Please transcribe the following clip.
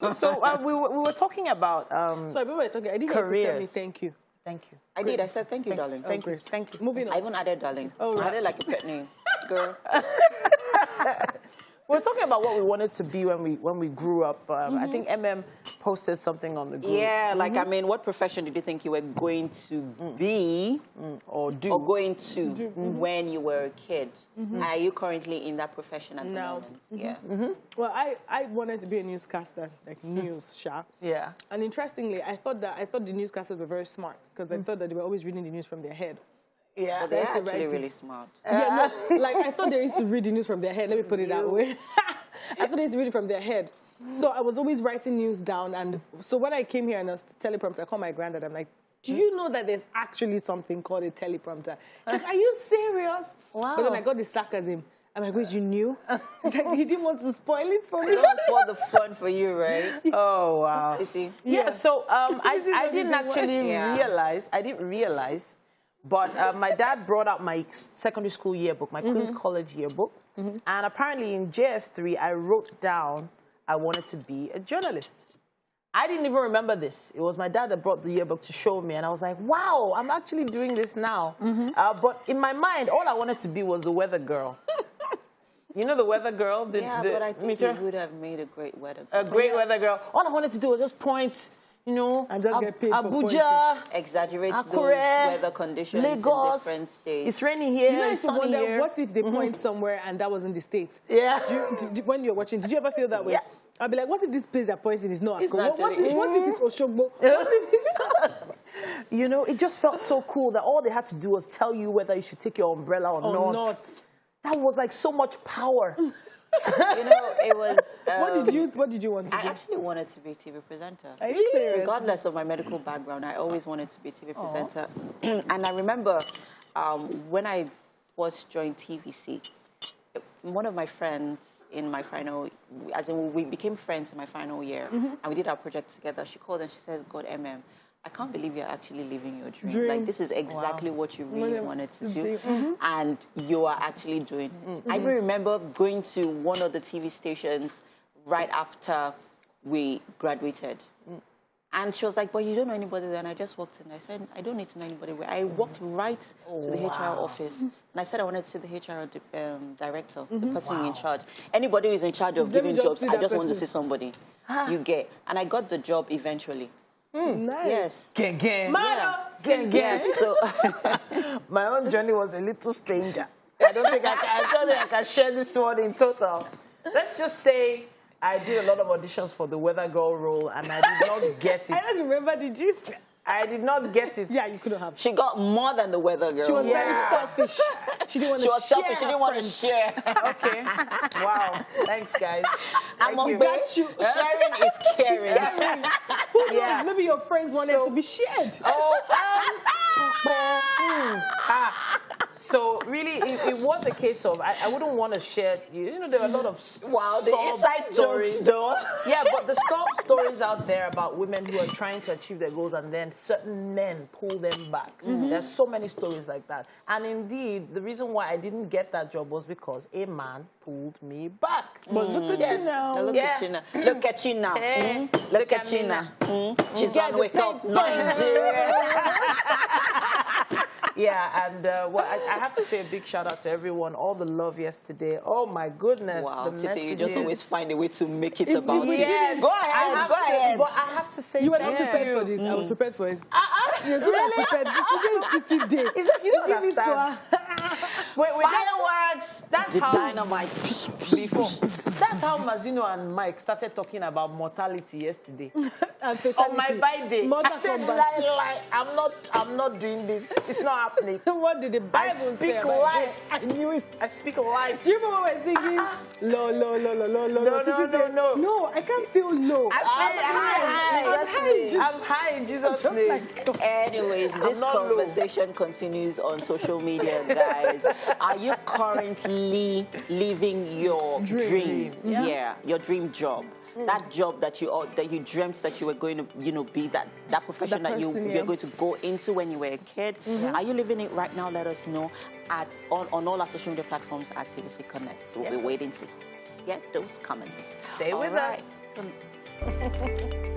So we were talking about Sorry, we were talking. I didn't careers. tell me thank you. Thank you. I did. I said thank you, darling. Thank you. Great. Thank you. Moving on. I even added darling. Oh, I right. added like a pet name. Girl. We're talking about what we wanted to be when we grew up. I think Emem posted something on the group. Yeah, like, I mean, what profession did you think you were going to be Or do. or going to when you were a kid? Are you currently in that profession at the No. moment? Yeah. Well, I wanted to be a newscaster, like news sharp. Yeah. And interestingly, I thought the newscasters were very smart because I thought that they were always reading the news from their head. Yeah. They're used to actually write it. really smart. Yeah, no, like I thought they used to read the news from their head. Let me put it that way. I thought they used to read it from their head. So I was always writing news down. And so when I came here and I was teleprompter, I called my granddad. I'm like, do you know that there's actually something called a teleprompter? He's like, are you serious? Wow. But then I got the sarcasm. I'm like, wait, you knew? Like, he didn't want to spoil it for me. That was for the fun for you, right? Oh wow. City? Yeah. So I what didn't this is actually Yeah. realize. I didn't realize. But my dad brought out my secondary school yearbook, my Queen's College yearbook. And apparently in JS3, I wrote down I wanted to be a journalist. I didn't even remember this. It was my dad that brought the yearbook to show me. And I was like, wow, I'm actually doing this now. But in my mind, all I wanted to be was the weather girl. You know the weather girl? But I think you would have made a great weather girl. A great weather girl. All I wanted to do was just point, you know, And just get paid for Abuja, Exaggerate those Akure, weather conditions Lagos. in different states. It's raining here, You know, I it's used to sunny wonder, here. what if they point somewhere and that was in the States? Yeah. When you're watching, did you ever feel that way? Yeah. I'll be like, what if this place they're pointing is not It's Akko? not What actually- if it's Oshogbo? What if it's You know, it just felt so cool that all they had to do was tell you whether you should take your umbrella or not. not? That was like so much power. You know, it was... What did you want to I do? actually wanted to be a TV presenter. Are you serious? Regardless of my medical background, I always wanted to be a TV presenter. And I remember when I first joined TVC, one of my friends in my final, as in we became friends in my final year, and we did our project together. She called and she said, God, Emem, I can't believe you're actually living your dream. Like, this is exactly what you really wanted to do. And you are actually doing it. I remember going to one of the TV stations right after we graduated. And she was like, but you don't know anybody there. And I just walked in. I said, I don't need to know anybody. I walked right to the HR office. And I said I wanted to see the HR director, the person in charge. Anybody who is in charge of giving jobs, I just want to see somebody. You get. And I got the job eventually. Nice. Yes. Gang. Yes. So My own journey was a little stranger. I don't think I can share this one in total. Let's just say I did a lot of auditions for the weather girl role, and I did not get I it. don't remember the gist. I did not get it. Yeah, you couldn't have. she got more than the weather girl. She was very selfish. She didn't want She to was share. selfish. She didn't want to share. Okay. Wow. Thanks, guys. I'm on you. got you. Sharing is caring. Who knows? Yeah. Maybe your friends wanted So- to be shared. So really, it was a case of I wouldn't want to share. You know, there are a lot of Wow, the sob inside stories. jokes, though. Yeah, but the sob stories out there about women who are trying to achieve their goals and then certain men pull them back. There's so many stories like that. And indeed, the reason why I didn't get that job was because a man pulled me back. But look at you now. Look at you now. Look at you now. Eh, Look at you now. She's Get on the Wake Up Nigeria. Yeah, and well, I have to say a big shout out to everyone. All the love yesterday. Oh my goodness. Wow, the Titi, you just messages. always find a way to make it about you. Yes, Go ahead, go ahead. But I have to say, You were not thank prepared you. for this. I was prepared for it. Yes, Really? Prepared. Today is Titi Day. Is that, you don't Give it to understand. her. Wait, Fireworks. that's The how dynamite. before. That's how Mazino and Mike started talking about mortality yesterday. And On my birthday, Mother I said, combat. lie, I'm not doing this. It's not happening. What did the Bible speak say about life. this? I knew it. I speak life. Do you remember when we were singing? Low, low, low, low, low, low. No, Titi no, said, no. No, I can't feel low. I'm high. That's I'm high in Jesus' Just name. like, Anyways, this not low. conversation continues on social media, guys. Are you currently living your dream? Yeah. Your dream job. That job that you dreamt that you were going to, be that profession that person, you're going to go into when you were a kid. Are you living it right now? Let us know on all our social media platforms at TVC Connect. We'll be waiting to get those comments. Stay with All right. us. So Bye.